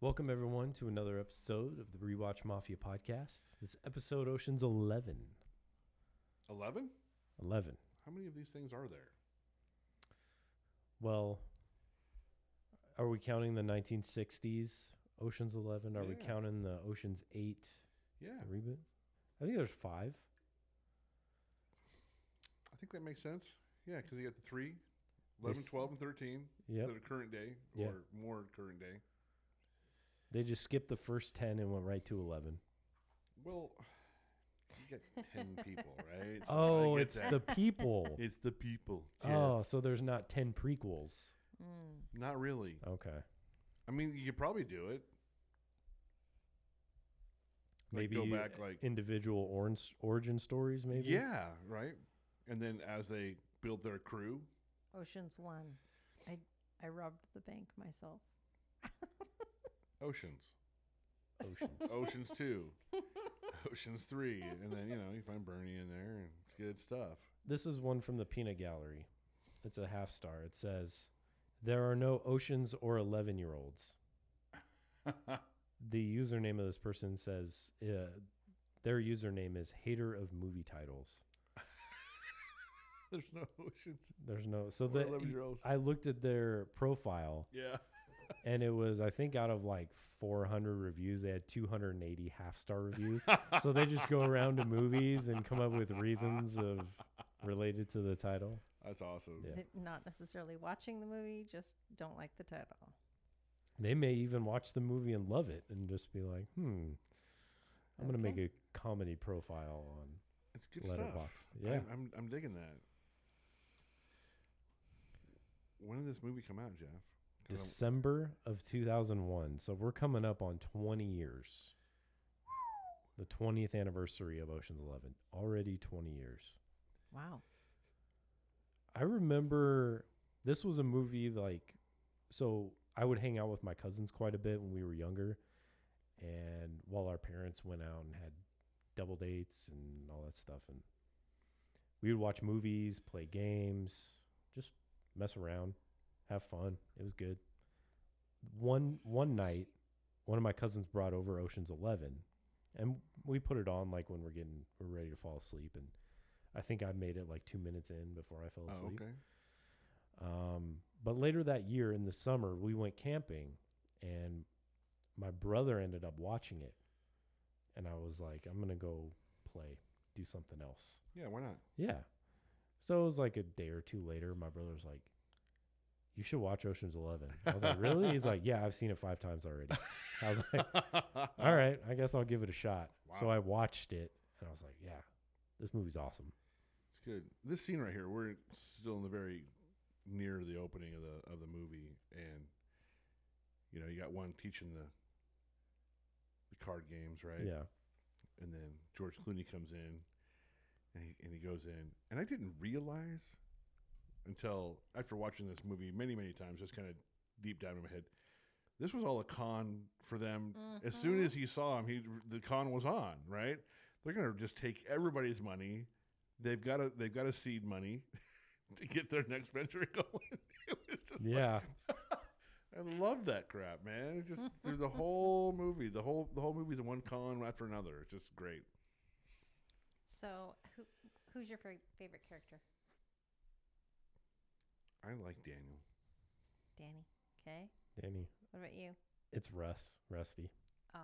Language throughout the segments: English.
Welcome, everyone, to another episode of the Rewatch Mafia podcast. This episode, Ocean's 11. 11? 11. How many of these things are there? Well, are we counting the 1960s Ocean's 11? Are we counting the Ocean's 8 reboot? I think there's 5. I think that makes sense. Yeah, because you got the 3, 11, 12, and 13 that are current day or more current day. They just skipped the first 10 and went right to 11. Well, you got 10 people, right? So it's the people. It's the people. Jeff. Oh, so there's not 10 prequels. Not really. Okay. I mean, you could probably do it. Maybe go back like individual origin stories, maybe? Yeah, right. And then as they build their crew. Ocean's 1. I robbed the bank myself. Oceans. Oceans 2. Oceans 3. And then, you find Bernie in there, and it's good stuff. This is one from the Peanut Gallery. It's a half star. It says, "There are no Oceans or 11-year-olds." The username of this person says, their username is hater of movie titles. There's no Oceans. There's no. So 11-year-olds. I looked at their profile. Yeah. And it was, I think, out of like 400 reviews, they had 280 half-star reviews. So they just go around to movies and come up with reasons related to the title. That's awesome. Yeah. Not necessarily watching the movie, just don't like the title. They may even watch the movie and love it and just be like, I'm going to make a comedy profile on it's good Letterboxd. Stuff. Yeah. I'm digging that. When did this movie come out, Jeff? December of 2001. So we're coming up on 20 years. The 20th anniversary of Ocean's 11. Already 20 years. Wow. I remember this was a movie so I would hang out with my cousins quite a bit when we were younger. And while our parents went out and had double dates and all that stuff. And we would watch movies, play games, just mess around. Have fun. It was good. One night, one of my cousins brought over Ocean's 11, and we put it on like when we're ready to fall asleep. And I think I made it like 2 minutes in before I fell asleep. Okay. But later that year in the summer, we went camping, and my brother ended up watching it, and I was like, I'm gonna go do something else. Yeah, why not? Yeah. So it was like a day or two later. My brother was like, "You should watch Ocean's 11." I was like, "Really?" He's like, "Yeah, I've seen it 5 times already." I was like, "All right, I guess I'll give it a shot." Wow. So I watched it, and I was like, "Yeah, this movie's awesome." It's good. This scene right here, we're still in the very near the opening of the movie, and you got one teaching the card games, right? Yeah. And then George Clooney comes in, and he goes in, and I didn't realize until after watching this movie many, many times, just kind of deep down in my head, this was all a con for them. Mm-hmm. As soon as he saw him, the con was on, right? They're going to just take everybody's money. They've got to seed money to get their next venture going. It was just I love that crap, man. It's just through the whole movie. The whole movie's a one con after another. It's just great. So, who's your favorite character? I like Daniel. Danny. Okay. Danny. What about you? It's Rusty. Oh,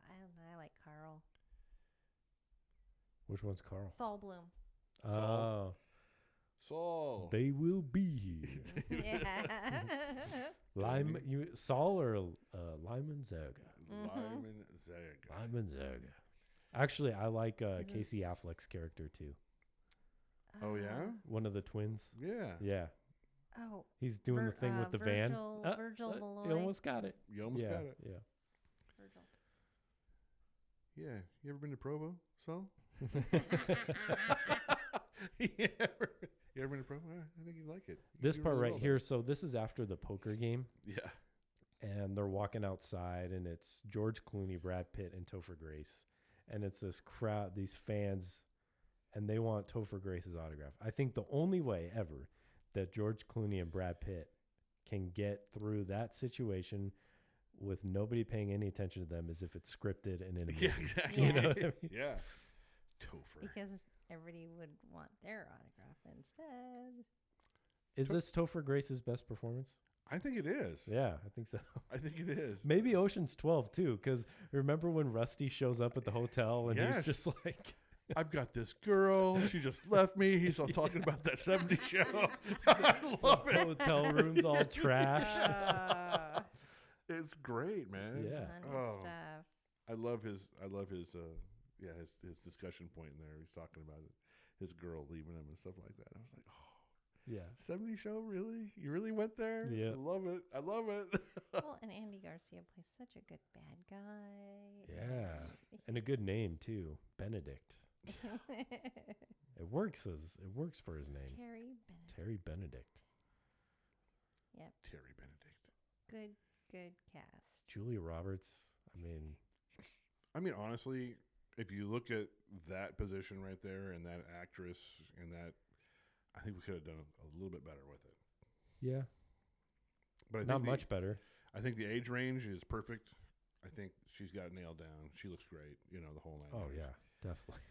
I like Carl. Which one's Carl? Saul Bloom. Saul. They will be here. Yeah. Saul or Lyman Zaga? Lyman Zaga. Lyman Zaga. Actually, I like Casey Affleck's character too. Oh, yeah? One of the twins. Yeah. Yeah. Oh. He's doing the thing with the van. Virgil Malloy. You almost got it. You almost got it. Yeah. Virgil. Yeah. You ever been to Provo, Saul? You ever been to Provo? I think you'd like it. This part really right here. So this is after the poker game. Yeah. And they're walking outside, and it's George Clooney, Brad Pitt, and Topher Grace. And it's this crowd, these fans, and they want Topher Grace's autograph. I think the only way ever that George Clooney and Brad Pitt can get through that situation with nobody paying any attention to them as if it's scripted and in a movie. Yeah, exactly. You know what I mean? Yeah. Topher. Because everybody would want their autograph instead. Is this Topher Grace's best performance? I think it is. Yeah, I think so. I think it is. Maybe Ocean's 12 too, because remember when Rusty shows up at the hotel and Yes. he's just like, I've got this girl. She just left me. He's all talking about that 70s show. I love the it. hotel room's all trash. It's great, man. Yeah. Fun Oh. stuff. I love his his discussion point in there. He's talking about it, his girl leaving him and stuff like that. I was like, oh, Yeah. 70s show, really? You really went there? Yeah. I love it. I love it. Well, and Andy Garcia plays such a good bad guy. Yeah. And a good name too, Benedict. It works for his name. Terry Benedict. Terry Benedict. Yep. Terry Benedict. Good cast. Julia Roberts. I mean, honestly, if you look at that position right there and that actress and that, I think we could have done a little bit better with it. Yeah. But I Not think much better. I think the age range is perfect. I think she's got it nailed down. She looks great. You know, the whole nine. Oh yards. yeah, definitely.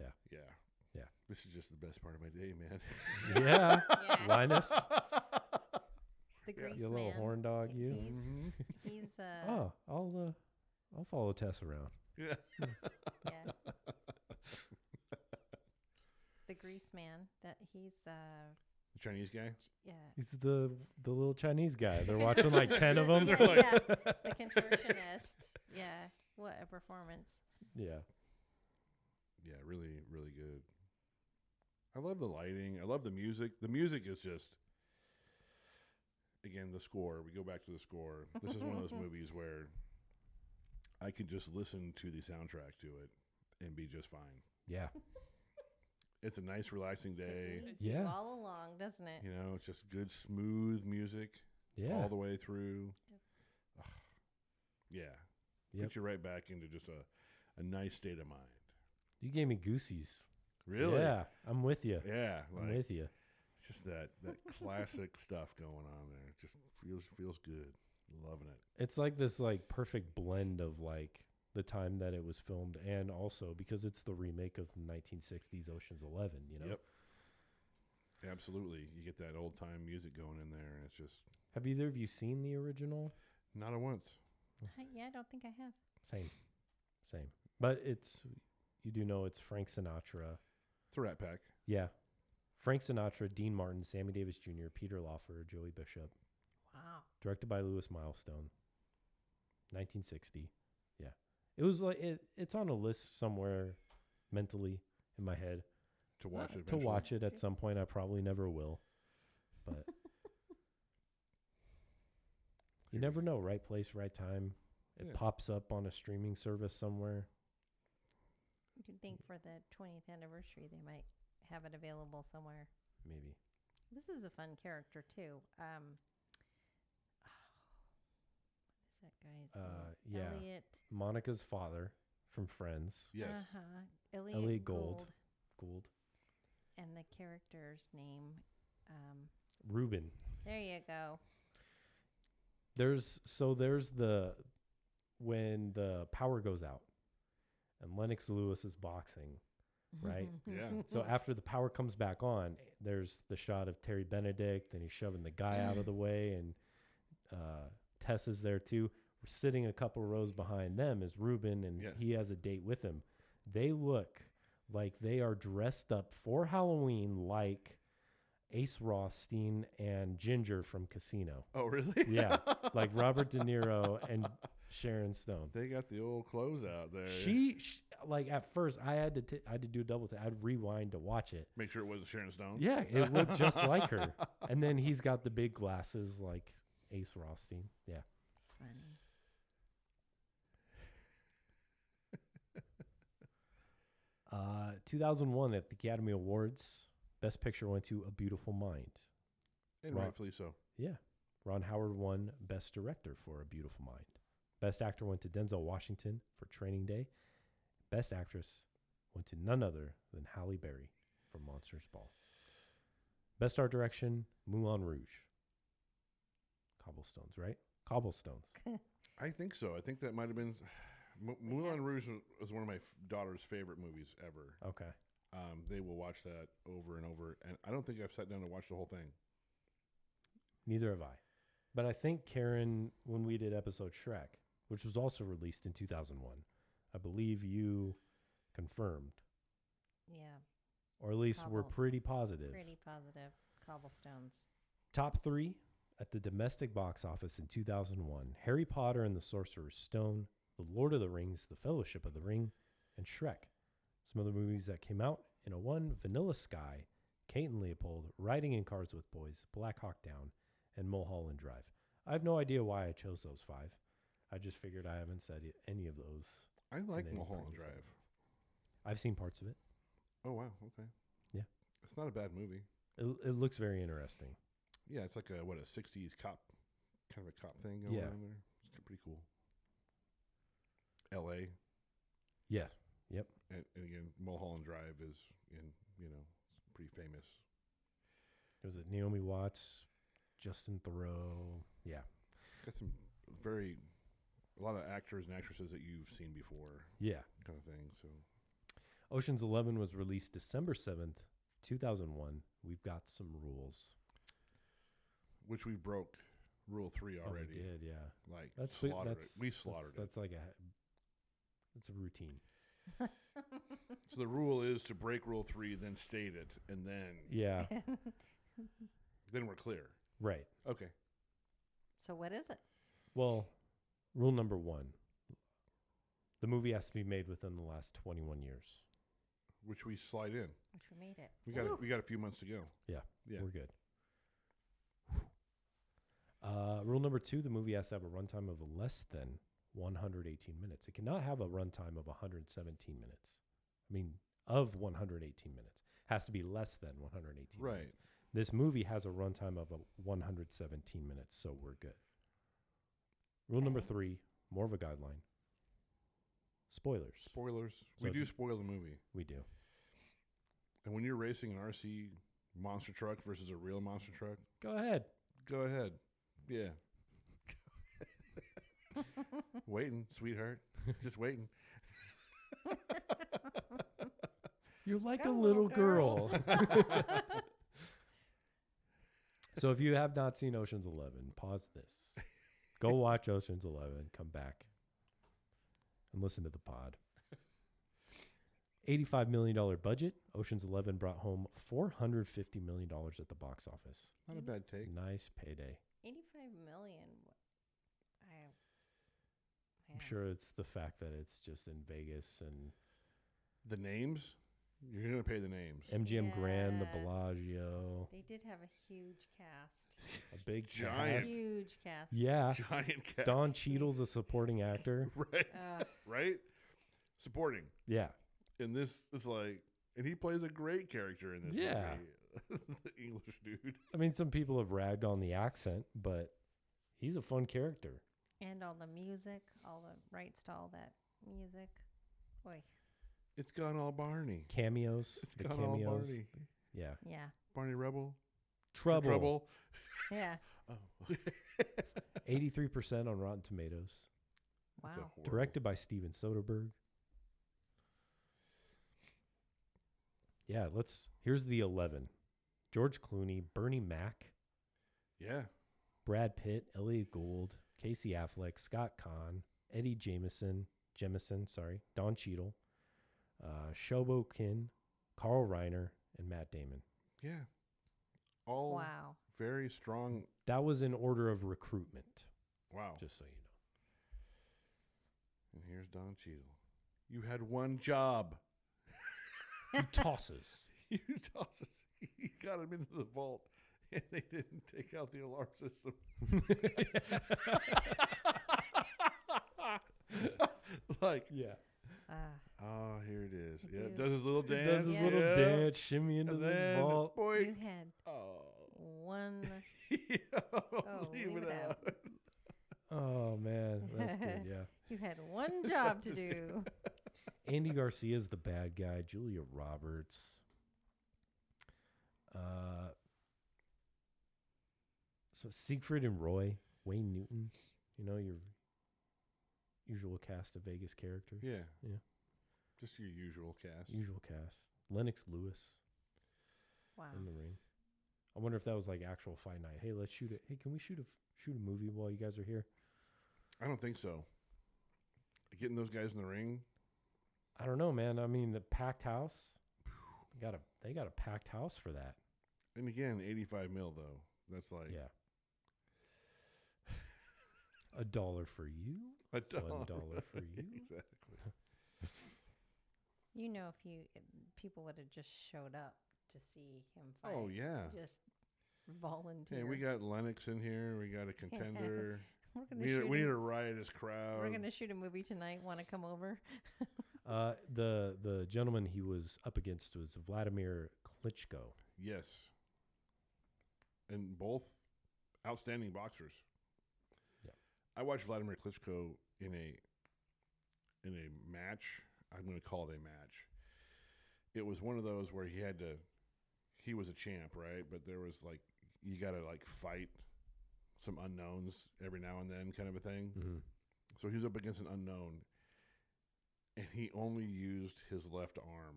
Yeah. Yeah. This is just the best part of my day, man. Yeah. Yeah. Linus, The grease you little man. horn dog, you. Mhm. He's Oh, I'll follow Tess around. Yeah. yeah. The grease man. That he's The Chinese guy. yeah. He's the little Chinese guy. They're watching like 10 of them. Yeah, yeah. The contortionist. Yeah. What a performance. Yeah. Yeah, really, really good. I love the lighting. I love the music. The music is just, again, the score. We go back to the score. This is one of those movies where I could just listen to the soundtrack to it and be just fine. Yeah. It's a nice, relaxing It day. leads you Yeah. all along, doesn't it? You know, it's just good, smooth music Yeah. all the way through. Yep. Ugh. Yeah. Yep. Puts you right back into just a nice state of mind. You gave me goosies. Really? Yeah. I'm with you. Yeah. I'm Like, with you. it's just that classic stuff going on there. It just feels good. Loving it. It's like this like perfect blend of like the time that it was filmed and also because it's the remake of the 1960s Ocean's 11, you know. Yep. Absolutely. You get that old time music going in there and it's just Have either of you seen the original? not a once. Yeah, I don't think I have. Same. But you do know it's Frank Sinatra. It's a Rat Pack. Yeah. Frank Sinatra, Dean Martin, Sammy Davis Jr., Peter Lawford, Joey Bishop. Wow. Directed by Louis Milestone. 1960. Yeah. It was like it's on a list somewhere mentally in my head. To watch it To eventually. watch it at some point. I probably never will. But you never know. Right place, right time. It Yeah. pops up on a streaming service somewhere. You'd think for the 20th anniversary they might have it available somewhere. Maybe. This is a fun character too. What is that guy's name? Yeah. Elliot. Monica's father from Friends. Yes. Uh-huh. Elliot Gould. Gould. And the character's name. Ruben. There you go. There's when the power goes out and Lennox Lewis is boxing, right? Yeah. So after the power comes back on, there's the shot of Terry Benedict and he's shoving the guy out of the way and Tess is there too. We're sitting a couple rows behind them is Ruben and Yeah. he has a date with him. They look like they are dressed up for Halloween like Ace Rothstein and Ginger from Casino. Oh, really? Yeah, like Robert De Niro and Sharon Stone. They got the old clothes out there. She like at first I had to do a double take. I'd rewind to watch it. Make sure it wasn't Sharon Stone. Yeah, it looked just like her. And then he's got the big glasses like Ace Rothstein. Yeah. Funny. 2001 at the Academy Awards, Best Picture went to A Beautiful Mind. And Right. rightfully so. Yeah. Ron Howard won Best Director for A Beautiful Mind. Best Actor went to Denzel Washington for Training Day. Best Actress went to none other than Halle Berry for Monsters Ball. Best Art Direction, Moulin Rouge. Cobblestones, right? Cobblestones. I think so. I think that might have been Moulin Rouge was one of my daughter's favorite movies ever. Okay. They will watch that over and over, and I don't think I've sat down and watched the whole thing. Neither have I. But I think, Karen, when we did episode Shrek, which was also released in 2001, I believe you confirmed, Yeah. or at least were Cobble. pretty positive. Pretty positive. Cobblestones. Top 3 at the domestic box office in 2001, Harry Potter and the Sorcerer's Stone, The Lord of the Rings, The Fellowship of the Ring, and Shrek. Some other movies that came out in 2001, Vanilla Sky, Kate and Leopold, Riding in Cars with Boys, Black Hawk Down, and Mulholland Drive. I have no idea why I chose those 5. I just figured I haven't said any of those. I like any Mulholland previous Drive. episodes. I've seen parts of it. Oh wow, okay. Yeah. It's not a bad movie. It looks very interesting. Yeah, it's like a 60s cop kind of a cop thing going on there. It's pretty cool. L.A. Yeah. Yep. And again, Mulholland Drive is it's pretty famous. Was it Naomi Watts, Justin Theroux? Yeah. It's got a lot of actors and actresses that you've seen before. Yeah. Kind of thing. So Ocean's 11 was released December 7th, 2001. We've got some rules. which we broke Rule 3 already. Oh, we did, yeah. Like That's slaughtered it. We slaughtered it. That's like that's a routine. So the rule is to break Rule 3, then state it, and then Yeah. then we're clear. Right. Okay. So what is it? Well, rule number 1. The movie has to be made within the last 21 years. Which we slide in. Which we made it. We got a few months to go. Yeah. Yeah. We're good. Rule number 2, the movie has to have a runtime of less than 118 minutes. It cannot have a runtime of 117 minutes. I mean, of 118 minutes. Has to be less than 118 Right. minutes. This movie has a runtime of 117 minutes, so we're good. Rule number 3, more of a guideline. Spoilers. Spoilers. So We if do you- spoil the movie. We do. And when you're racing an RC monster truck versus a real monster truck, Go ahead. go ahead. Yeah. Waiting, sweetheart. Just waiting. You're like Go, a little little girl. girl. So if you have not seen Ocean's 11, pause this. Go watch Ocean's 11. Come back and listen to the pod. $85 million budget. Ocean's 11 brought home $450 million at the box office. Not a bad take. Nice payday. 85 million. I'm sure it's the fact that it's just in Vegas and The names? You're going to pay the names. MGM Grand, the Yeah. Bellagio, They did have a huge cast. a big Giant. cast. Huge cast. Yeah. Giant cast. Don Cheadle's a supporting actor. Right. Uh, Right? Supporting. Yeah. And this is like, and he plays a great character in this Yeah. movie. The English dude. I mean, some people have ragged on the accent, but he's a fun character. and all the music, all the rights to all that music. Boy, It's gone all Barney. Cameos. It's the gone cameos. all Barney. Yeah. yeah, Barney Rebel. Trouble. yeah. Oh. 83% on Rotten Tomatoes. Wow. That's a horrible- Directed by Steven Soderbergh. Yeah, here's the 11. George Clooney, Bernie Mac, Yeah. Brad Pitt, Elliot Gould, Casey Affleck, Scott Conn, Eddie Jemison, Don Cheadle, Shobo Kin, Carl Reiner, and Matt Damon. Yeah. All Wow. very strong. That was in order of recruitment, Wow. just so you know. And here's Don Cheadle. You had one job. He tosses. You toss us. You got him into the vault, and they didn't take out the alarm system. Like, Yeah. oh, here it is. Dude. Yeah, does his little He dance. does his little yeah. dance, shimmy into And the then, vault. boy, You had oh, one. leave it out. Oh, man. That's good, yeah. You had one job to do. Andy Garcia is the bad guy. Julia Roberts. So Siegfried and Roy, Wayne Newton. You know, your usual cast of Vegas characters. Yeah. Yeah. Just your usual cast. Usual cast. Lennox Lewis Wow. in the ring. I wonder if that was like actual fight night. Hey, let's shoot it. Hey, can we shoot a movie while you guys are here? I don't think so. Getting those guys in the ring. I don't know, man. I mean, the packed house. They got a packed house for that. And again, 85 mil though. That's like Yeah. $1 for you. $1 $1 for you. Exactly. You know, if people would have just showed up to see him fight. Oh yeah. Just volunteer. Hey, we got Lennox in here. We got a contender. We're we need a riotous crowd. We're gonna shoot a movie tonight. Want to come over? The gentleman he was up against was Vladimir Klitschko. Yes. And both outstanding boxers. Yeah. I watched Vladimir Klitschko in a match. I'm going to call it a match. It was one of those where he was a champ, right? But there was like, you got to like fight some unknowns every now and then kind of a thing. Mm-hmm. So he was up against an unknown, and he only used his left arm.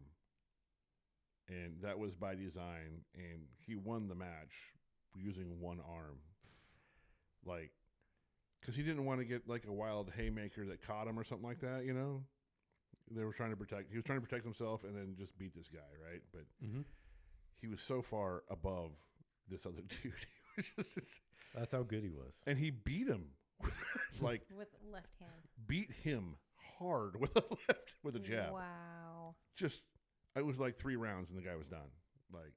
And that was by design, and he won the match using one arm. Like, because he didn't want to get like a wild haymaker that caught him or something like that, you know? He was trying to protect himself and then just beat this guy, right? But he was so far above this other dude. He was just, That's how good he was. and he beat him. Like, With left hand. beat him hard with a jab. Wow. Just, it was like 3 rounds and the guy was done. Like,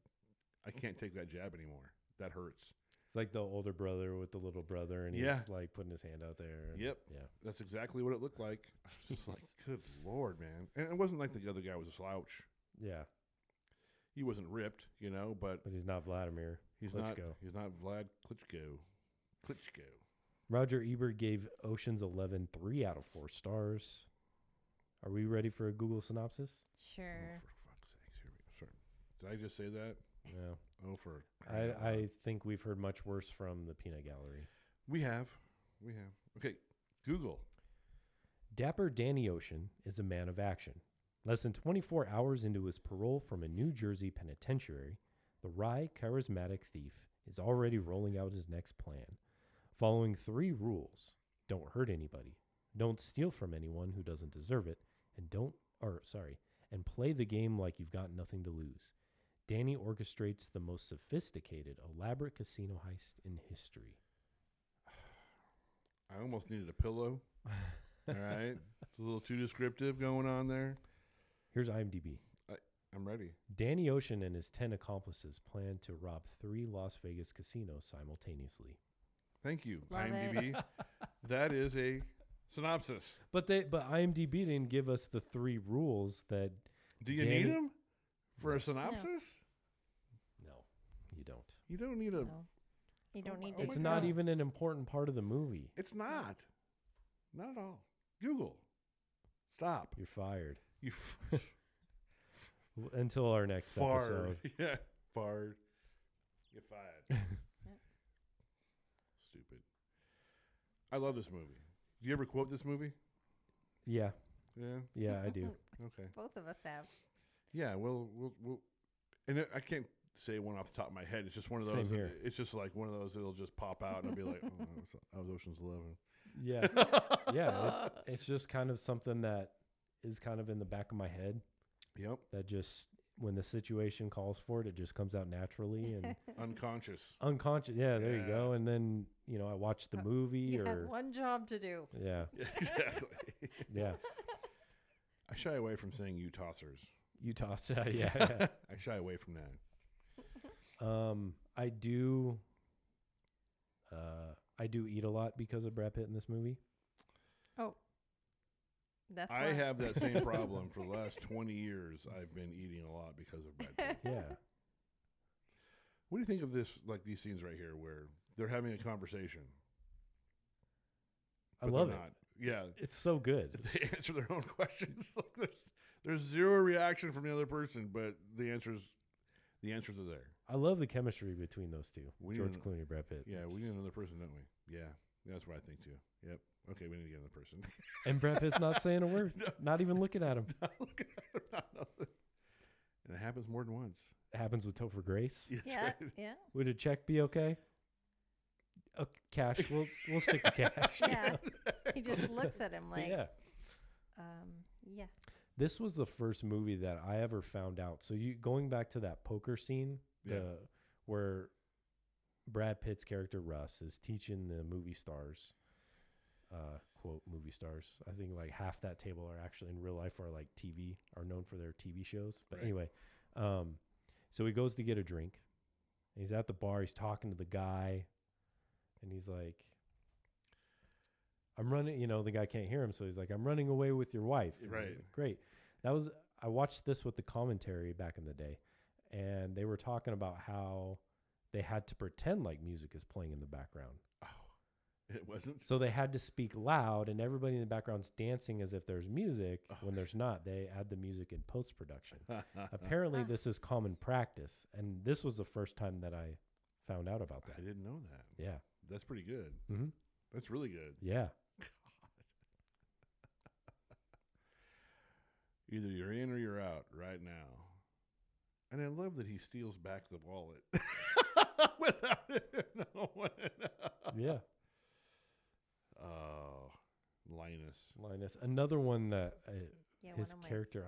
I can't take that jab anymore. That hurts. It's like the older brother with the little brother, and he's like putting his hand out there. And Yep. Yeah. That's exactly what it looked like. I was just like, good Lord, man. And it wasn't like the other guy was a slouch. Yeah. He wasn't ripped, you know, but But he's not Vladimir. he's Klitschko. not Vlad Klitschko. Roger Ebert gave Ocean's 11 3 out of 4 stars. Are we ready for a Google synopsis? Sure. Oh, for fuck's sakes. Here we go. Sorry. Did I just say that? Yeah. Oh, for crying out loud. I think we've heard much worse from the peanut gallery. We have. Okay, Google. Dapper Danny Ocean is a man of action. Less than 24 hours into his parole from a New Jersey penitentiary, the wry, charismatic thief is already rolling out his next plan. Following 3 rules: don't hurt anybody, don't steal from anyone who doesn't deserve it, and play the game like you've got nothing to lose. Danny orchestrates the most sophisticated, elaborate casino heist in history. I almost needed a pillow. All right. It's a little too descriptive going on there. Here's IMDb. I'm ready. Danny Ocean and his 10 accomplices plan to rob 3 Las Vegas casinos simultaneously. Thank you, Love IMDb. That is a synopsis. But IMDb didn't give us the 3 rules that. Do you need them for a synopsis? No, you don't. You don't need a. No. You don't need to. It's my not God. even an important part of the movie. It's not. Not at all. Google. Stop. You're fired. You Until our next episode. Yeah. Fired. You're fired. Stupid. I love this movie. Do you ever quote this movie? Yeah. Yeah. Yeah, I do. Okay. Both of us have. Yeah. We'll and I can't say one off the top of my head. It's just one of those. Same here. It's just like one of those that'll just pop out and I'll be like, oh, that was Ocean's 11. Yeah. Yeah. It's just kind of something that is kind of in the back of my head Yep. that just, when the situation calls for it, it just comes out naturally and Unconscious. unconscious. Yeah, there you Yeah. go. And then, I watch the movie You or. had one job to do. Yeah. Yeah, exactly. Yeah. I shy away from saying you tossers. You toss it. Yeah. I shy away from that. I do eat a lot because of Brad Pitt in this movie. Oh. That's I why. have that same problem for the last 20 years. I've been eating a lot because of Brad Pitt. Yeah. What do you think of this, like these scenes right here where they're having a conversation? I but love they're it. not? Yeah. It's so good. They answer their own questions. Like there's zero reaction from the other person, but the answers are there. I love the chemistry between those two. We George need Clooney, Brad Pitt. Yeah, we need another person, don't we? Yeah, that's what I think too. Yep. Okay, we need to get another person. And Brad Pitt's not saying a word, not even looking at him. Not looking at him, not nothing. And it happens more than once. It happens with Topher Grace. That's Yeah, right. yeah, Would a check be okay? Cash. We'll stick to cash. yeah. He just looks at him like, Yeah. yeah. This was the first movie that I ever found out. So you going back to that poker scene, Yeah. where Brad Pitt's character Russ is teaching the movie stars, quote movie stars. I think like half that table are actually in real life are known for their TV shows. But Right. anyway, so he goes to get a drink. And he's at the bar. He's talking to the guy, and he's like, I'm running, the guy can't hear him. So he's like, I'm running away with your wife. And Right. he's like, great. I watched this with the commentary back in the day, and they were talking about how they had to pretend like music is playing in the background. Oh, it wasn't? So they had to speak loud, and everybody in the background's dancing as if there's music. When there's not, they add the music in post-production. Apparently, Huh. this is common practice, and this was the first time that I found out about I that. didn't know that. Yeah. That's pretty good. Mm-hmm. That's really good. Yeah. Either you're in or you're out right now. And I love that he steals back the wallet without it knowing. Yeah. Oh, Linus. Another one that Yeah, his one of my character,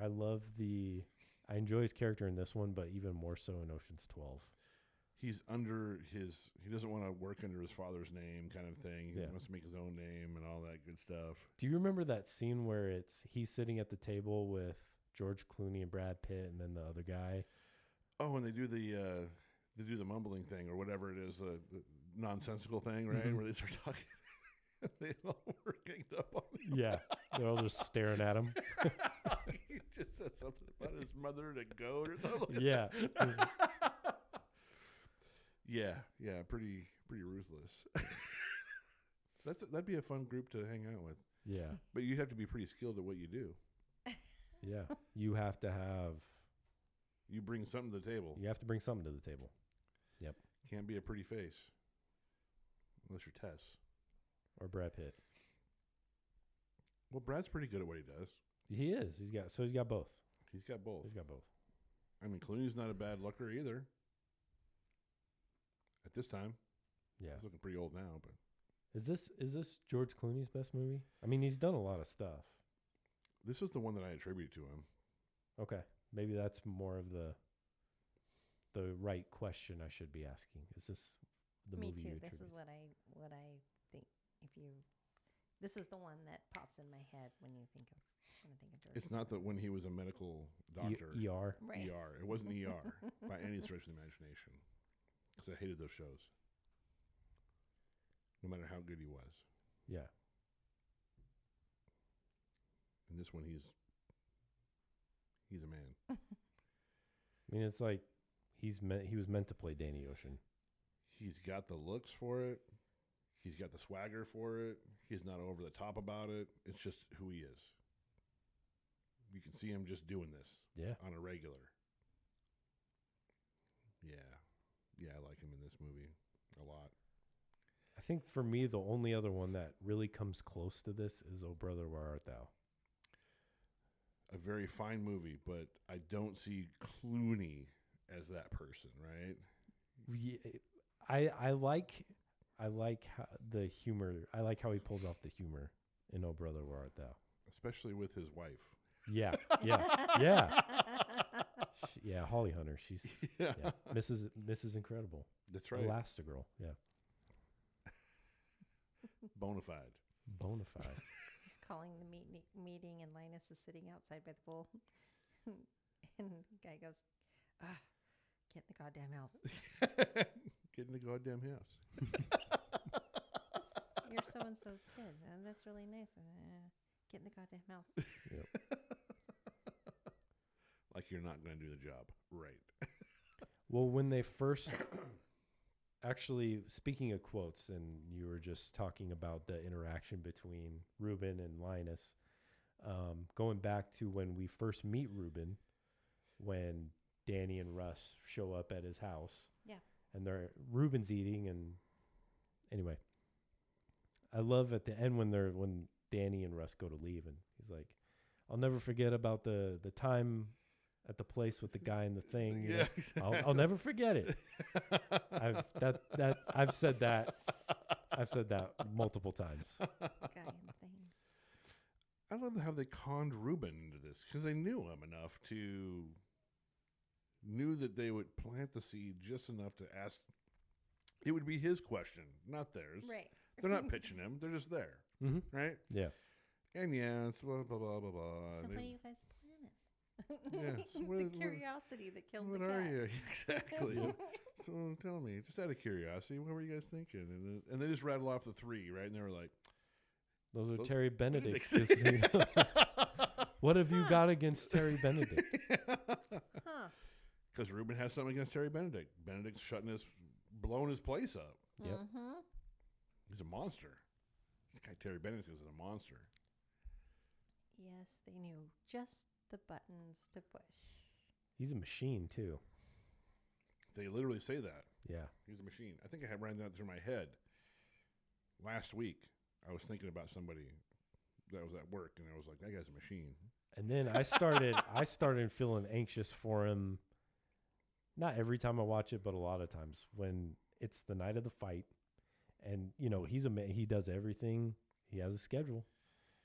I enjoy his character in this one, but even more so in Ocean's 12. He's he doesn't want to work under his father's name kind of thing. He Yeah. wants to make his own name and all that good stuff. Do you remember that scene where he's sitting at the table with George Clooney and Brad Pitt and then the other guy? Oh, and they do the mumbling thing or whatever it is, the nonsensical thing, right? Mhm. Where they start talking. They all were ganged up on him. Yeah. They're all just staring at him. He just said something about his mother and a goat or something. Yeah. Yeah, pretty ruthless. That'd be a fun group to hang out with. Yeah. But you'd have to be pretty skilled at what you do. Yeah. You have to You bring something to the table. bring something to the table. Can't be a pretty face. Unless you're Tess. Or Brad Pitt. Well, Brad's pretty good at what he does. He is. He's got both. He's got both. He's got both. I mean, Clooney's not a bad looker either. At this time. Yeah. He's looking pretty old now, but Is this George Clooney's best movie? I mean, he's done a lot of stuff. this is the one that I attribute to him. Okay. Maybe that's more of the right question I should be asking. Is this the Me movie too. you This is attribute? what I think. This is the one that pops in my head when I think of George. It's not that when he was a medical doctor. ER. Right. ER. It wasn't ER by any stretch of the imagination. Because I hated those shows. No matter how good he was. Yeah. In this one, he's a man. I mean, it's like he was meant to play Danny Ocean. He's got the looks for it. He's got the swagger for it. He's not over the top about it. It's just who he is. You can see him just doing this Yeah. on a regular. Yeah, I like him in this movie a lot. I think for me, the only other one that really comes close to this is Oh Brother, Where Art Thou? A very fine movie, but I don't see Clooney as that person, right? Yeah, I like how the humor. I like how he pulls off the humor in Oh Brother, Where Art Thou? Especially with his wife. Yeah. Yeah, Holly Hunter. She's Yeah, Mrs. Incredible. that's right. Elastigirl. Yeah. Bonafide. Bonafide. He's calling the meeting, and Linus is sitting outside by the pool. And the guy goes, get in the goddamn house. Get in the goddamn house. You're so-and-so's kid. And that's really nice. Get in the goddamn house. Yep. Like you're not going to do the job. Right. Well, when they first actually, speaking of quotes, and you were just talking about the interaction between Ruben and Linus, going back to when we first meet Ruben, when Danny and Russ show up at his house. Yeah. And Ruben's eating, and anyway, I love at the end when Danny and Russ go to leave, and he's like, "I'll never forget about the time at the place with the guy and the thing. You know? Exactly. I'll never forget it." I've said that. I've said that multiple times. Guy and the thing. I love how they conned Ruben into this because they knew him enough knew that they would plant the seed just enough to ask. It would be his question, not theirs. Right. They're not pitching him. They're just there, Mm-hmm. right? Yeah. And yeah, it's blah, blah, blah, blah, blah. So They- what do you guys plan? Yeah, so what the is- what- curiosity that killed What the are cat. you? Exactly. So tell me, just out of curiosity, what were you guys thinking? And they just rattle off the three, right? And they were like, Those are Those- Terry Benedict's. Benedict's. 'Cause, you know, what have you got against Terry Benedict? Huh. because Ruben has something against Terry Benedict. Benedict's blowing his place up. Yep. Mm-hmm. He's a monster. This guy Terry Benedict is a monster. Yes, they knew just the buttons to push. He's a machine too. They literally say that. Yeah. He's a machine. I think I had ran that through my head last week. I was thinking about somebody that was at work, and I was like, that guy's a machine. And then I started feeling anxious for him. Not every time I watch it, but a lot of times when it's the night of the fight, and you know he does everything. He has a schedule,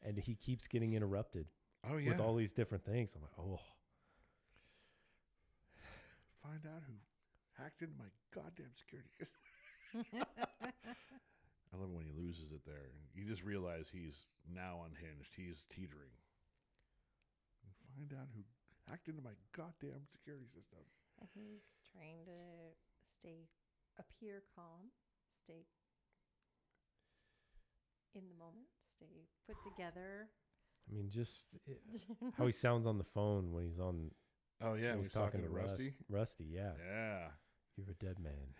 and he keeps getting interrupted Oh, yeah. with all these different things. I'm like, oh, Find out who hacked into my goddamn security. I love it when he loses it there. You just realize he's now unhinged. He's teetering. Find out who hacked into my goddamn security system. And he's trying to appear calm, stay in the moment, stay put together. I mean, just how he sounds on the phone when he's on. Oh, yeah. when He's talking to Rusty. Rusty, yeah. Yeah. You're a dead man.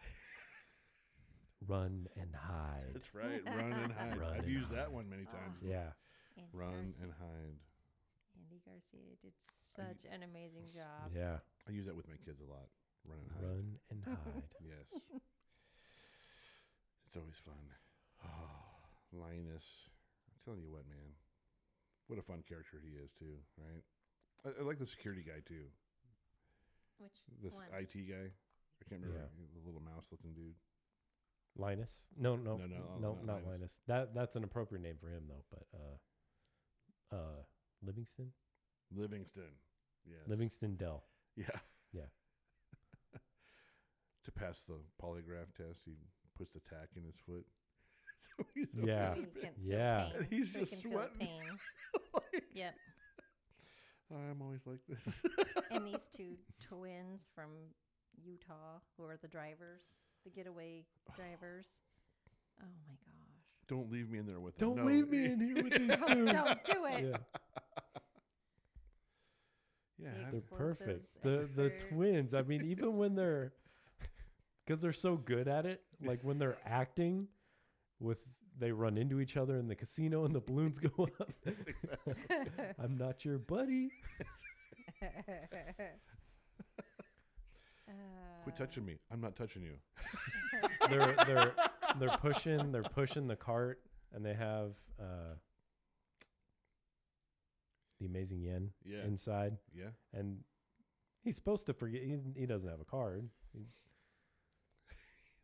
Run and hide. That's right. Run and hide. Run I've and used that hide. one many times. Yeah. Andy Run Garcia. and hide. Andy Garcia did such an amazing job. Yeah. I use that with my kids a lot. Run and hide. Run and hide. Yes. It's always fun. Oh, Linus. I'm telling you what, man. What a fun character he is, too, right? I like the security guy, too. Which This one? IT guy. I can't remember. Yeah. The little mouse-looking dude. Linus? No, No, not not Linus. That's an appropriate name for him though. But Livingston, Livingston. Yes. Livingston Dell. Yeah. Yeah. To pass the polygraph test, he puts the tack in his foot. So he's Yeah. So he can feel Yeah. pain, And he's so he just can feel sweating. pain. like, Yep. I'm always like this. And these two twins from Utah who are the drivers, the getaway drivers. Oh my gosh. Don't leave me in there with them. Don't No. leave me in here with these two. Don't do it. Yeah, Yeah. The they're perfect. explosives The expert. twins. I mean, even when they're, because they're so good at it. Like when they're acting, they run into each other in the casino and the balloons go up. I'm not your buddy. Quit touching me. I'm not touching you. They're pushing the cart, and they have the amazing yen Yeah. inside, Yeah. and he's supposed to forget. He doesn't have a card.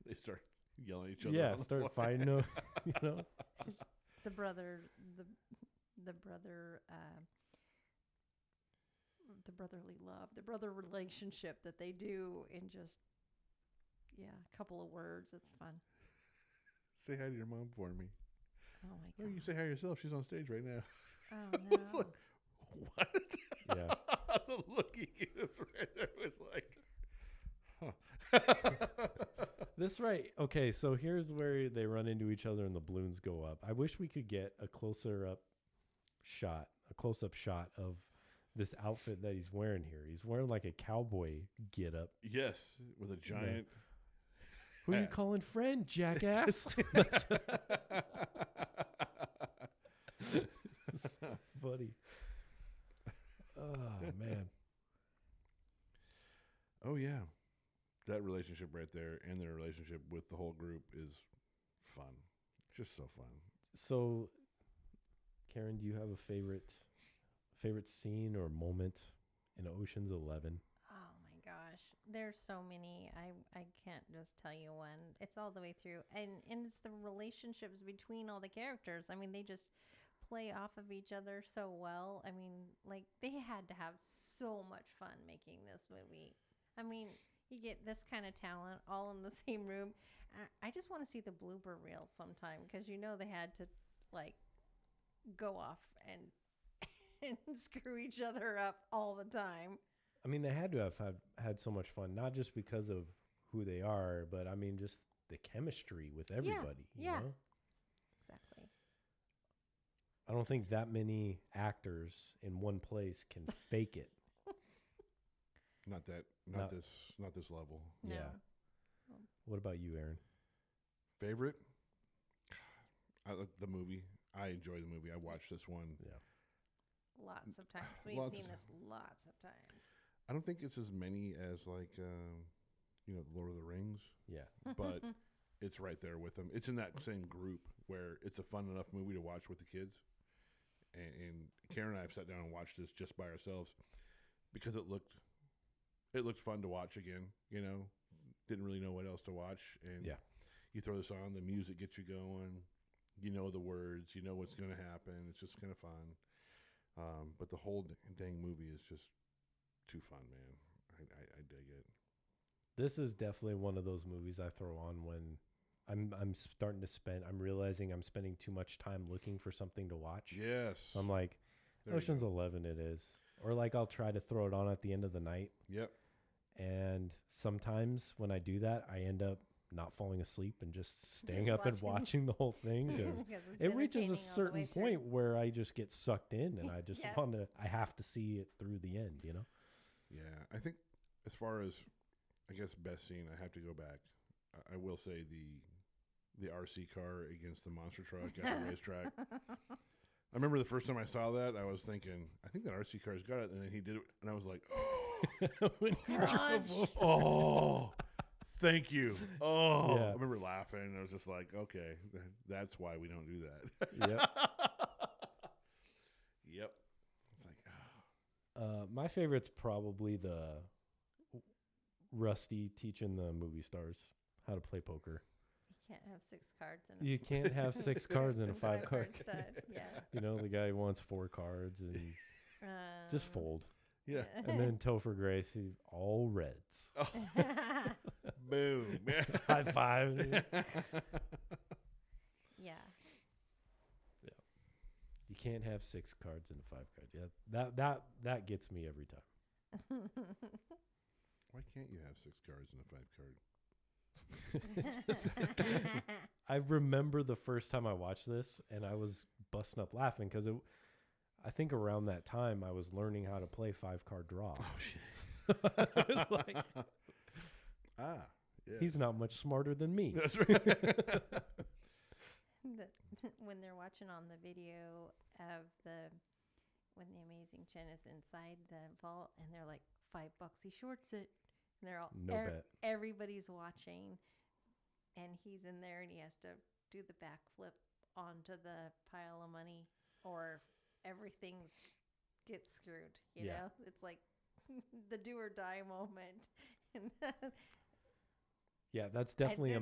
They start yelling at each other. Yeah, on the start floor. fighting. You know. Just the brother, the brother, the brotherly love, the brother relationship that they do in just, a couple of words. It's fun. Say hi to your mom for me. Oh my Oh, god. you say hi yourself. She's on stage right now. Oh It's no. like, what? Yeah. The look he gives right there was like, huh. This right. Okay, so here's where they run into each other and the balloons go up. I wish we could get a close-up shot of this outfit that he's wearing here. He's wearing like a cowboy getup. Yes, with a giant. Who are you hat. calling friend, jackass? So funny. Oh man. Oh yeah, that relationship right there, and their relationship with the whole group is fun. Just so fun. So, Karen, do you have a favorite scene or moment in Ocean's 11? Oh my gosh, there's so many. I can't just tell you one. It's all the way through, and it's the relationships between all the characters. I mean, they just play off of each other so well. I mean, like they had to have so much fun making this movie. I mean, you get this kind of talent all in the same room. I just want to see the blooper reel sometime because they had to like go off and and screw each other up all the time. I mean, they had to have had so much fun, not just because of who they are, but I mean, just the chemistry with everybody. You know? Exactly. I don't think that many actors in one place can fake it. Not this level. No. Yeah. What about you, Aaron? Favorite? The movie. I enjoy the movie. I watched this one. Yeah. Lots of times. We've Lots seen of- this lots of times. I don't think it's as many as like Lord of the Rings, Yeah. but it's right there with them. It's in that same group where it's a fun enough movie to watch with the kids. And Karen and I have sat down and watched this just by ourselves because it looked fun to watch again. Didn't really know what else to watch, and Yeah. you throw this on, the music gets you going. You know the words, you know what's going to happen. It's just kind of fun. But the whole dang movie is just too fun, man. I dig it. This is definitely one of those movies I throw on when I'm starting to spend. I'm realizing I'm spending too much time looking for something to watch. Yes. So I'm like, There you Ocean's go. 11 it is. Or like I'll try to throw it on at the end of the night. Yep. And sometimes when I do that, I end up not falling asleep and just staying Just up and watching. watching the whole thing because 'Cause it's it reaches entertaining a all the certain way through. point where I just get sucked in and I just Yeah. I have to see it through the end, Yeah. I think as far as, I guess, best scene, I have to go back. I will say the RC car against the monster truck at the racetrack. I remember the first time I saw that, I was thinking, I think that RC car's got it. And then he did it, and I was like, When he drove Crunch. over. oh, thank you. Oh, Yeah. I remember laughing. And I was just like, okay, that's why we don't do that. Yep. Yep. It's like, My favorite's probably the Rusty teaching the movie stars how to play poker. You can't have 6 cards in You can't have 6 cards in a 5 card. stud. Yeah. The guy wants 4 cards and just Um, fold. yeah. And then Topher Grace, he's all reds. Oh, boom. High five. yeah. You can't have 6 cards in a 5 card. Yeah, that gets me every time. Why can't you have 6 cards in a 5 card? I remember the first time I watched this, and I was busting up laughing because I think around that time I was learning how to play 5-card draw. Oh, shit. I was like, Yes. he's not much smarter than me. That's right. When they're watching on the video of when the amazing Chen is inside the vault and they're like, $5 he shorts it. And they're all, No bet. everybody's watching and he's in there and he has to do the backflip onto the pile of money or everything's gets screwed. You Yeah. know, it's like the do or die moment. And Yeah, that's definitely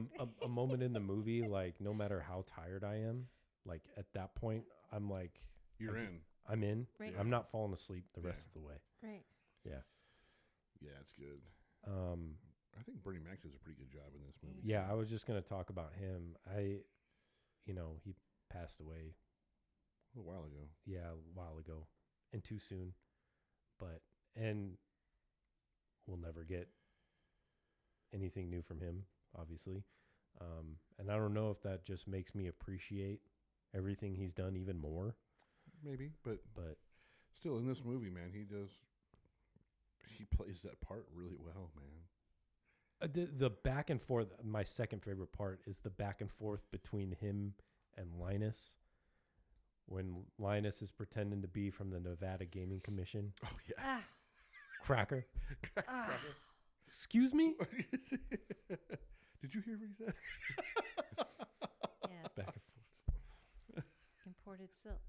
a moment in the movie. Like, no matter how tired I am, like at that point, I'm like, You're Okay. in. I'm in. Right. I'm not falling asleep the Yeah. rest of the way. right. Yeah, it's good. Um, I think Bernie Mac does a pretty good job in this movie. yeah, too. I was just gonna talk about him. He passed away. A little while ago. Yeah, a while ago, and too soon. And we'll never get anything new from him, obviously. And I don't know if that just makes me appreciate everything he's done even more. Maybe, but But still, in this movie, man, he plays that part really well, man. the back and forth, my second favorite part is the back and forth between him and Linus. When Linus is pretending to be from the Nevada Gaming Commission. Oh, yeah. Ah, Cracker. ah. Excuse me? Did you hear what he said? Yes. Back and forth. imported silk.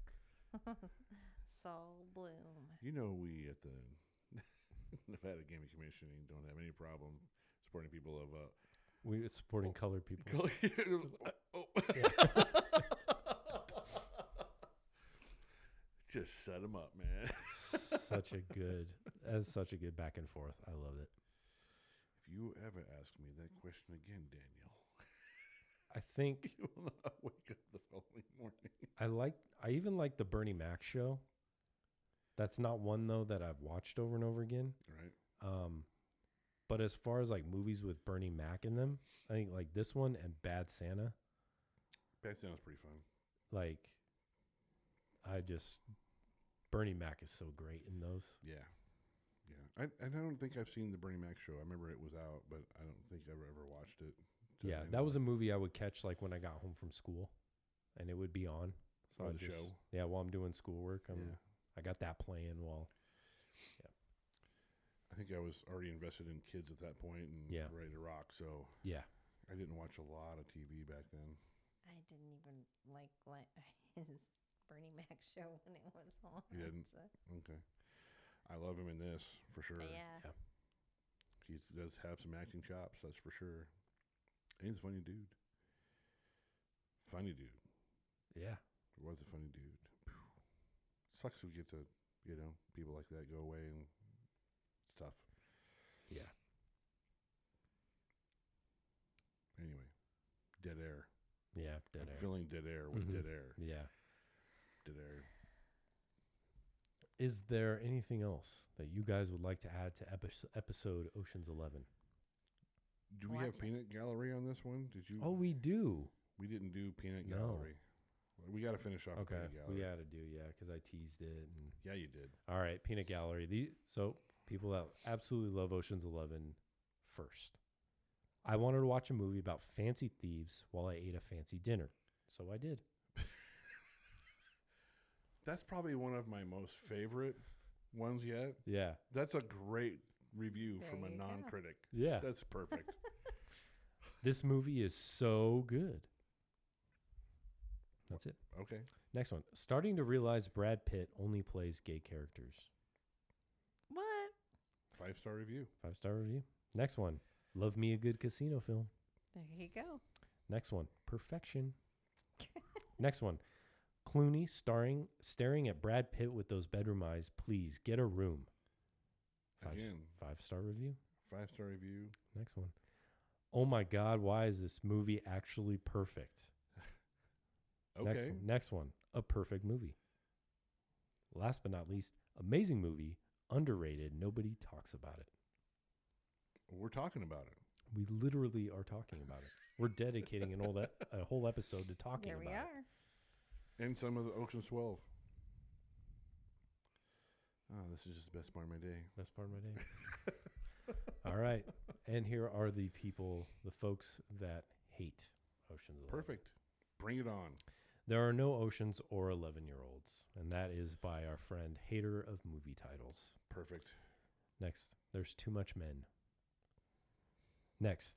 Sol Bloom. You know, we at the Nevada Gaming Commission don't have any problem supporting people of We're supporting colored people. Just set them up, man. That's such a good back and forth. I love it. If you ever ask me that question again, Daniel, I think you will not wake up the following morning. I even like the Bernie Mac show. That's not one though that I've watched over and over again. Right. But as far as like movies with Bernie Mac in them, I think like this one and Bad Santa. Bad Santa's pretty fun. Like, Bernie Mac is so great in those. Yeah. Yeah. I don't think I've seen the Bernie Mac show. I remember it was out, but I don't think I've ever watched it. Yeah, that was a movie I would catch like when I got home from school, and it would be on. So Oh, I the show? Yeah, while I'm doing schoolwork, Yeah. I got that playing while. I think I was already invested in kids at that point and Yeah. ready to rock, so Yeah. I didn't watch a lot of TV back then. I didn't even like his Bernie Mac show when it was on. You didn't? So, Okay. I love him in this, for sure. yeah. Yeah. He does have some acting chops, that's for sure. And he's a funny dude. Funny dude. Yeah. He was a funny dude. Phew. Sucks we get to, people like that go away, and it's tough. Yeah. Anyway, dead air. Yeah. Dead I'm air. feeling dead air with Mhm. dead air. Yeah. Dead air. Is there anything else that you guys would like to add to episode Ocean's 11? Do we Watch have it. peanut gallery on this one? Did you? Oh, we do. We didn't do peanut No. gallery. Well, we got to finish off Okay. peanut gallery. We got to do, because I teased it. And Yeah, you did. all right, Peanut Gallery. So people that absolutely love Ocean's 11 first. I wanted to watch a movie about fancy thieves while I ate a fancy dinner. So I did. That's probably one of my most favorite ones yet. Yeah. That's a great review There from a you go. non-critic. Yeah. That's perfect. This movie is so good. That's it. Okay. Next one. Starting to realize Brad Pitt only plays gay characters. What? 5-star review. 5-star review. Next one. Love me a good casino film. There you go. Next one. Perfection. Next one. Clooney staring at Brad Pitt with those bedroom eyes. Please get a room. Again, 5-star review. 5-star review. Next one. Oh my God, why is this movie actually perfect? Okay. Next one. A perfect movie. Last but not least, amazing movie, underrated. Nobody talks about it. We're talking about it. We literally are talking about it. We're dedicating a whole episode to talking There about we it. are. And some of the Ocean's 12. Oh, this is just the best part of my day. Best part of my day. All right. And here are the folks that hate Ocean's 11. Perfect. Bring it on. There are no Oceans or 11-year-olds. And that is by our friend Hater of Movie Titles. Perfect. Next, there's too much men. Next,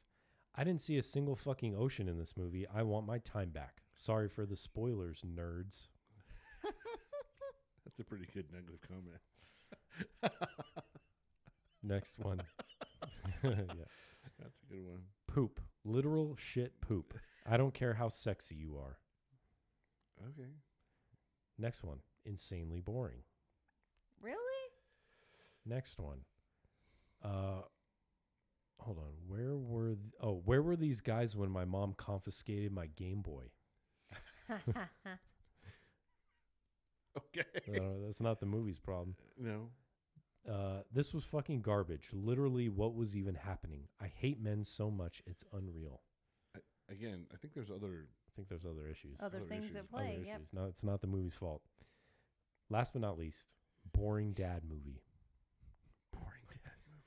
I didn't see a single fucking ocean in this movie. I want my time back. Sorry for the spoilers, nerds. That's a pretty good negative comment. Next one. Yeah. That's a good one. Poop. Literal shit poop. I don't care how sexy you are. Okay. Next one. Insanely boring. Really? Next one. Hold on. Where were these guys when my mom confiscated my Game Boy? Okay. That's not the movie's problem. No. This was fucking garbage. Literally, what was even happening? I hate men so much, it's unreal. Again, I think there's other. I think there's other issues. Other Other things issues. at play. Other Yep. issues. No, it's not the movie's fault. Last but not least, boring dad movie. Boring dad movie.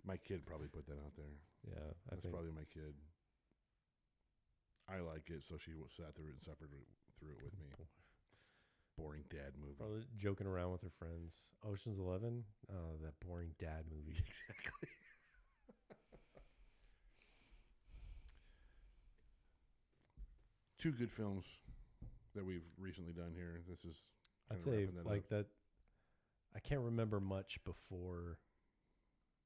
My kid probably put that out there. Yeah, I That's think. probably my kid. I like it, so she sat through it and suffered through it with me. Boring dad movie. Probably joking around with her friends. Ocean's 11. That boring dad movie. Exactly. Two good films. that we've recently done here. This is I'd kinda say wrapping that like up. that. I can't remember much before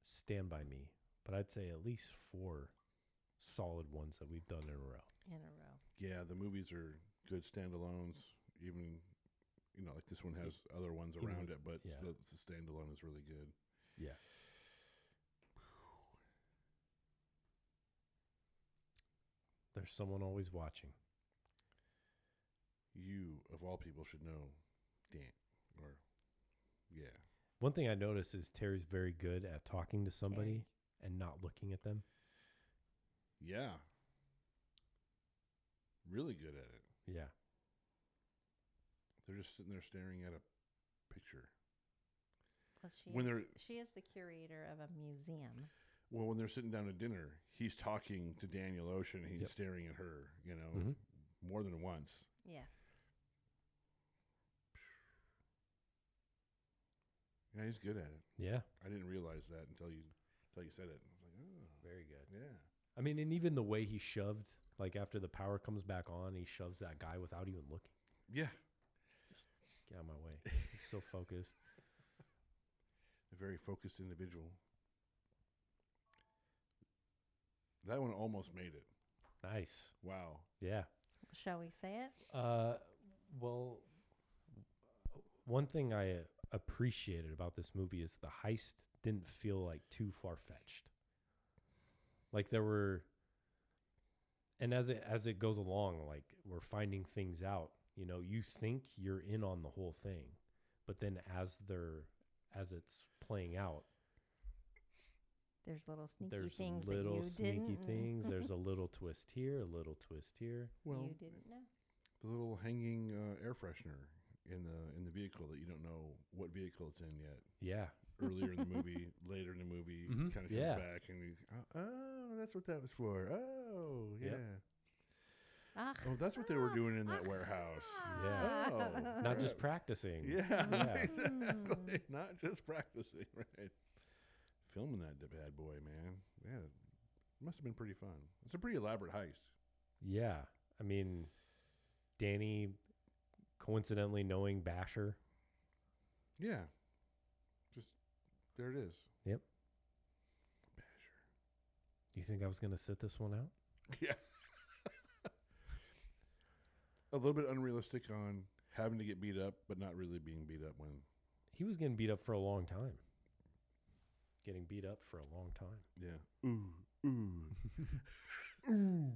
Stand By Me, but I'd say at least 4 solid ones that we've done in a row. In a row. Yeah, the movies are good standalones. Even, like this one has other ones Even around with- it, but yeah. the standalone is really good. Yeah. There's someone always watching. You, of all people, should know Dan. Yeah. One thing I notice is Terry's very good at talking to somebody and not looking at them. Yeah. Really good at it. Yeah. They're just sitting there staring at a picture. Well, When she is the curator of a museum. Well, when they're sitting down to dinner, he's talking to Daniel Ocean. He's Yep. staring at her, Mhm. more than once. Yes. Yeah, he's good at it. Yeah. I didn't realize that until you said it. I was like, oh, Very good. yeah. I mean, and even the way he shoved, like after the power comes back on, he shoves that guy without even looking. Yeah. Get out of my way. He's so focused. A very focused individual. That one almost made it. Nice. Wow. Yeah. Shall we say it? Well, one thing I appreciated about this movie is the heist didn't feel like too far-fetched. Like there were, and as it goes along, like we're finding things out. You think you're in on the whole thing, but then as it's playing out, There's little sneaky there's things little that you sneaky didn't. things. There's a little twist here, a little twist here. Well, you didn't know. the little hanging air freshener in the vehicle that you don't know what vehicle it's in yet. Yeah. Earlier in the movie, later in the movie, Mhm. kind of comes Yeah. back and oh, that's what that was for. Oh, yeah. Yep. Oh, that's what they were doing in that warehouse. Yeah. Oh, Not just right. practicing. Yeah, Yeah. exactly. Not just practicing, right? Filming that bad boy, man. Yeah, it must have been pretty fun. It's a pretty elaborate heist. Yeah. I mean, Danny coincidentally knowing Basher. Yeah, just there it is. Yep. Basher. You think I was going to sit this one out? Yeah. A little bit unrealistic on having to get beat up, but not really being beat up when. He was getting beat up for a long time. Getting beat up for a long time. Yeah. Ooh. Ooh. Ooh.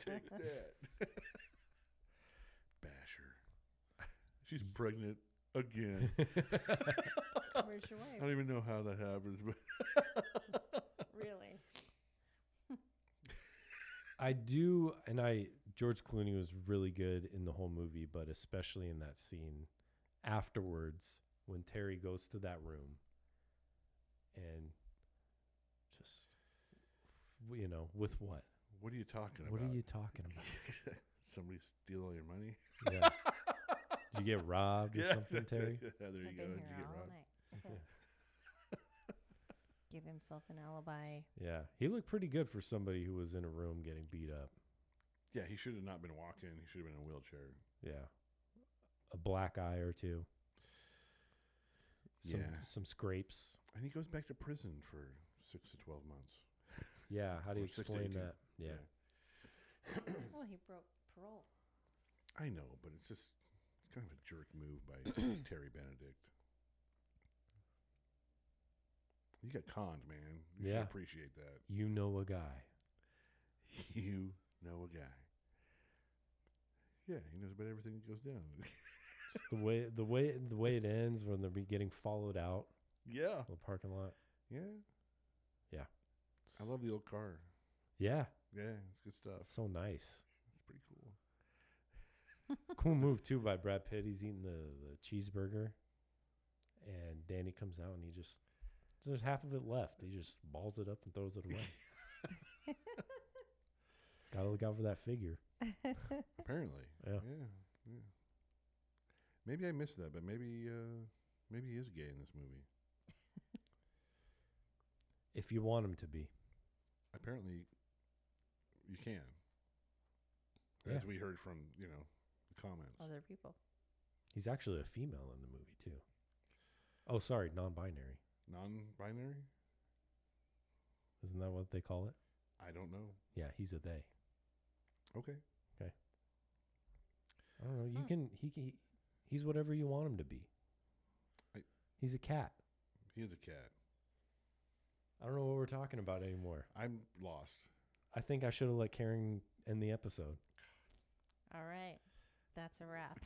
Take that. Basher. She's pregnant again. Where's your I wife? don't even know how that happens, but Really? I do, and George Clooney was really good in the whole movie, but especially in that scene afterwards when Terry goes to that room and just, with what? what are you talking What about? are you talking about? Somebody steal all your money? Yeah. Did you get robbed or Yeah, something, Terry? Yeah, there you I've go. been Did here you get all robbed? night. Give himself an alibi. Yeah. He looked pretty good for somebody who was in a room getting beat up. Yeah, he should have not been walking. He should have been in a wheelchair. Yeah. A black eye or two. Some scrapes. And he goes back to prison for 6 to 12 months. Yeah. How do you Or 6 to explain 18. that? Yeah. Well, he broke parole. I know, but it's kind of a jerk move by Terry Benedict. You got conned, man. You Yeah. should appreciate that. You know a guy. You know a guy. Yeah, he knows about everything that goes down. Just the way it ends when they're getting followed out Yeah. the parking lot. Yeah. Yeah. I love the old car. Yeah. Yeah, it's good stuff. So nice. It's pretty cool. Cool move too by Brad Pitt. He's eating the cheeseburger, and Danny comes out and there's half of it left. He just balls it up and throws it away. Gotta look out for that figure. Apparently. Yeah. Yeah. Maybe I missed that, but maybe he is gay in this movie. If you want him to be. Apparently, you can. Yeah. as we heard from the comments. Other people. He's actually a female in the movie too. Oh, sorry, non-binary. Non-binary? Isn't that what they call it? I don't know. Yeah, he's a they. Okay. I don't know. You Hmm. can he's whatever you want him to be. He's a cat. He is a cat. I don't know what we're talking about anymore. I'm lost. I think I should have let Karen end the episode. All right. That's a wrap.